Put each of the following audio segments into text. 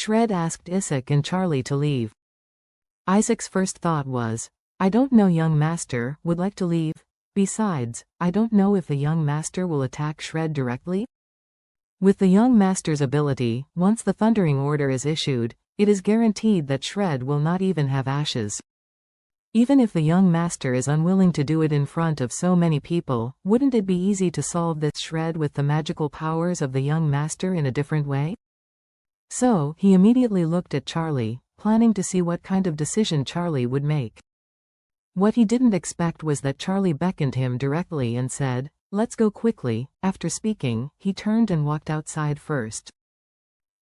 Shred asked Isaac and Charlie to leave. Isaac's first thought was, I don't know, young master would like to leave. Besides, I don't know if the young master will attack Shred directly. With the young master's ability, once the thundering order is issued, it is guaranteed that Shred will not even have ashes. Even if the young master is unwilling to do it in front of so many people, wouldn't it be easy to solve this Shred with the magical powers of the young master in a different way? So, he immediately looked at Charlie, planning to see what kind of decision Charlie would make. What he didn't expect was that Charlie beckoned him directly and said, let's go quickly. After speaking, he turned and walked outside first.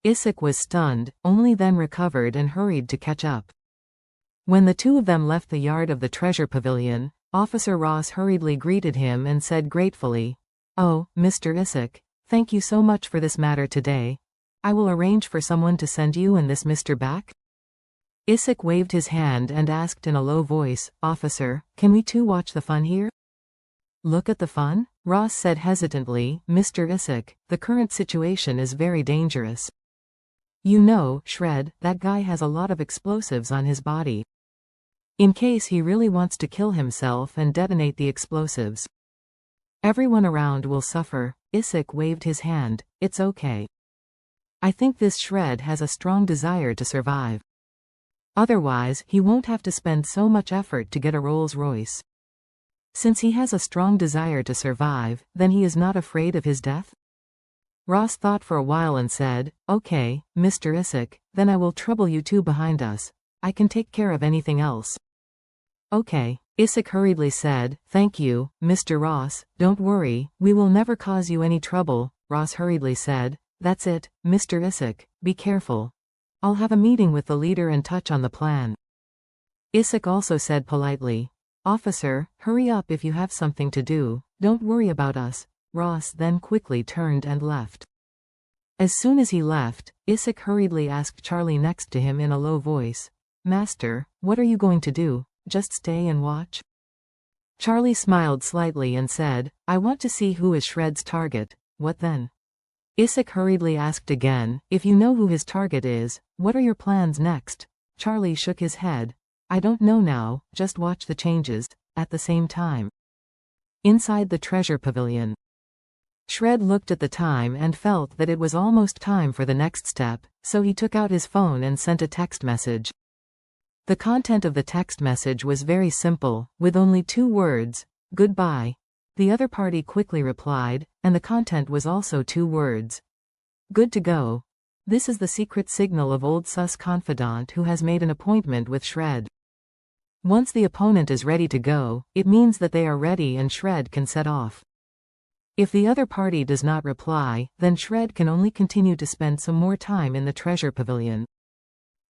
Isaac was stunned, only then recovered and hurried to catch up. When the two of them left the yard of the treasure pavilion, Officer Ross hurriedly greeted him and said gratefully, "Oh, Mr. Isaac, thank you so much for this matter today. I will arrange for someone to send you and this Mr. back." Isaac waved his hand and asked in a low voice, "Officer, can we too watch the fun here?" "Look at the fun?" Ross said hesitantly. "Mr. Isaac, the current situation is very dangerous. You know, Shred, that guy has a lot of explosives on his body. In case he really wants to kill himself and detonate the explosives, everyone around will suffer." Isaac waved his hand. "It's okay. I think this Shred has a strong desire to survive. Otherwise, he won't have to spend so much effort to get a Rolls-Royce. Since he has a strong desire to survive, then he is not afraid of his death?" Ross thought for a while and said, "Okay, Mr. Isaac, then I will trouble you two behind us. I can take care of anything else." "Okay," Isaac hurriedly said. "Thank you, Mr. Ross, don't worry, we will never cause you any trouble." Ross hurriedly said, "That's it, Mr. Isaac, be careful. I'll have a meeting with the leader and touch on the plan." Isaac also said politely, "Officer, hurry up if you have something to do, don't worry about us." Ross then quickly turned and left. As soon as he left, Isaac hurriedly asked Charlie next to him in a low voice, "Master, what are you going to do? Just stay and watch?" Charlie smiled slightly and said, "I want to see who is Shred's target." "What then?" Isaac hurriedly asked again, "If you know who his target is, what are your plans next?" Charlie shook his head. "I don't know now, just watch the changes." At the same time, inside the treasure pavilion, Shred looked at the time and felt that it was almost time for the next step, so he took out his phone and sent a text message. The content of the text message was very simple, with only 2 words, "Goodbye." The other party quickly replied, and the content was also 2 words, "Good to go." This is the secret signal of old sus confidant who has made an appointment with Shred. Once the opponent is ready to go, it means that they are ready and Shred can set off. If the other party does not reply, then Shred can only continue to spend some more time in the treasure pavilion.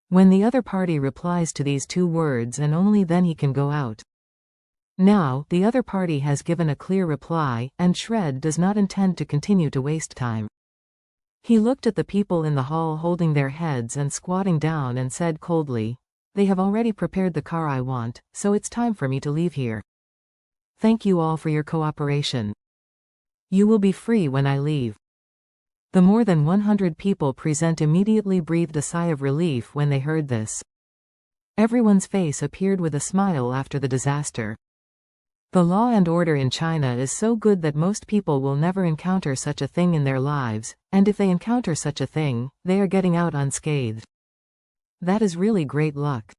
When the other party replies to these 2 words, and only then he can go out. Now, the other party has given a clear reply, and Shred does not intend to continue to waste time. He looked at the people in the hall holding their heads and squatting down and said coldly, "They have already prepared the car I want, so it's time for me to leave here. Thank you all for your cooperation. You will be free when I leave." The more than 100 people present immediately breathed a sigh of relief when they heard this. Everyone's face appeared with a smile after the disaster. The law and order in China is so good that most people will never encounter such a thing in their lives, and if they encounter such a thing, they are getting out unscathed. That is really great luck.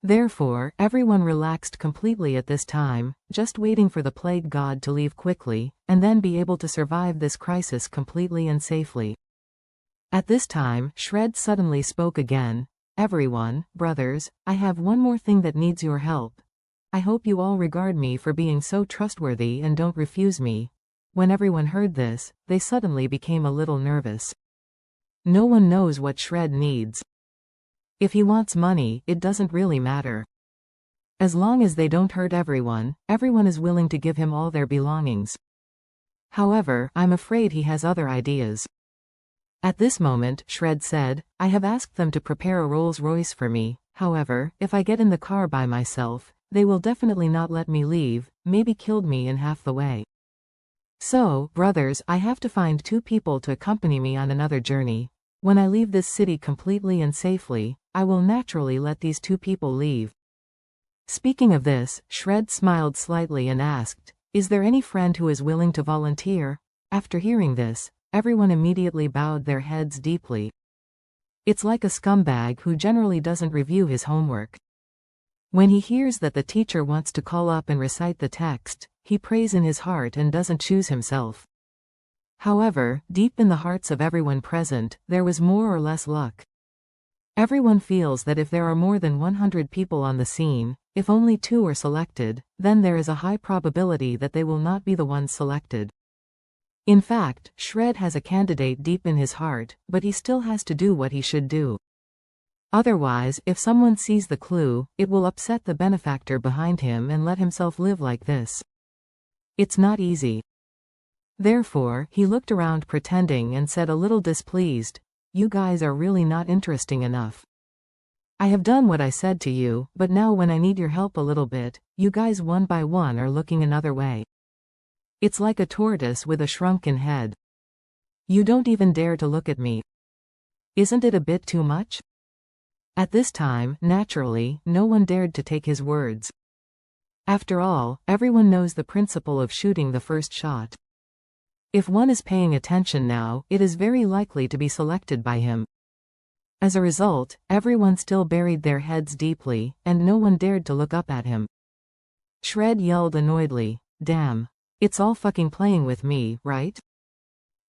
Therefore, everyone relaxed completely at this time, just waiting for the plague god to leave quickly, and then be able to survive this crisis completely and safely. At this time, Shred suddenly spoke again. "Everyone, brothers, I have one more thing that needs your help. I hope you all regard me for being so trustworthy and don't refuse me." When everyone heard this, they suddenly became a little nervous. No one knows what Shred needs. If he wants money, it doesn't really matter. As long as they don't hurt everyone, everyone is willing to give him all their belongings. However, I'm afraid he has other ideas. At this moment, Shred said, "I have asked them to prepare a Rolls-Royce for me. However, if I get in the car by myself, they will definitely not let me leave, maybe killed me in half the way. So, brothers, I have to find 2 people to accompany me on another journey. When I leave this city completely and safely, I will naturally let these two people leave. Speaking of this, Shred smiled slightly and asked, "Is there any friend who is willing to volunteer?" After hearing this, everyone immediately bowed their heads deeply. It's like a scumbag who generally doesn't review his homework. When he hears that the teacher wants to call up and recite the text, he prays in his heart and doesn't choose himself. However, deep in the hearts of everyone present, there was more or less luck. Everyone feels that if there are more than 100 people on the scene, if only 2 are selected, then there is a high probability that they will not be the ones selected. In fact, Shred has a candidate deep in his heart, but he still has to do what he should do. Otherwise, if someone sees the clue, it will upset the benefactor behind him and let himself live like this. It's not easy. Therefore, he looked around pretending and said a little displeased, "You guys are really not interesting enough. I have done what I said to you, but now when I need your help a little bit, you guys one by one are looking another way. It's like a tortoise with a shrunken head. You don't even dare to look at me. Isn't it a bit too much?" At this time, naturally, no one dared to take his words. After all, everyone knows the principle of shooting the first shot. If one is paying attention now, it is very likely to be selected by him. As a result, everyone still buried their heads deeply, and no one dared to look up at him. Shred yelled annoyedly, "Damn. It's all fucking playing with me, right?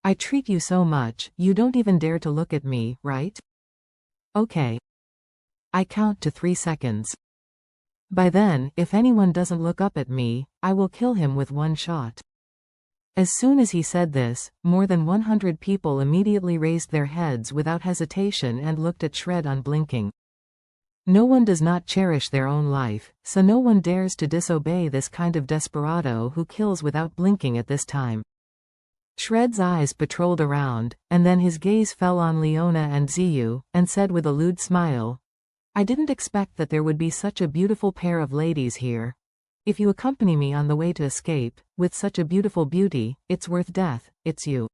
I treat you so much, you don't even dare to look at me, right? Okay. I count to 3 seconds. By then, if anyone doesn't look up at me, I will kill him with 1 shot." As soon as he said this, more than 100 people immediately raised their heads without hesitation and looked at Shred unblinking. No one does not cherish their own life, so no one dares to disobey this kind of desperado who kills without blinking at this time. Shred's eyes patrolled around, and then his gaze fell on Leona and Ziyu, and said with a lewd smile, "I didn't expect that there would be such a beautiful pair of ladies here. If you accompany me on the way to escape, with such a beautiful beauty, it's worth death, it's you."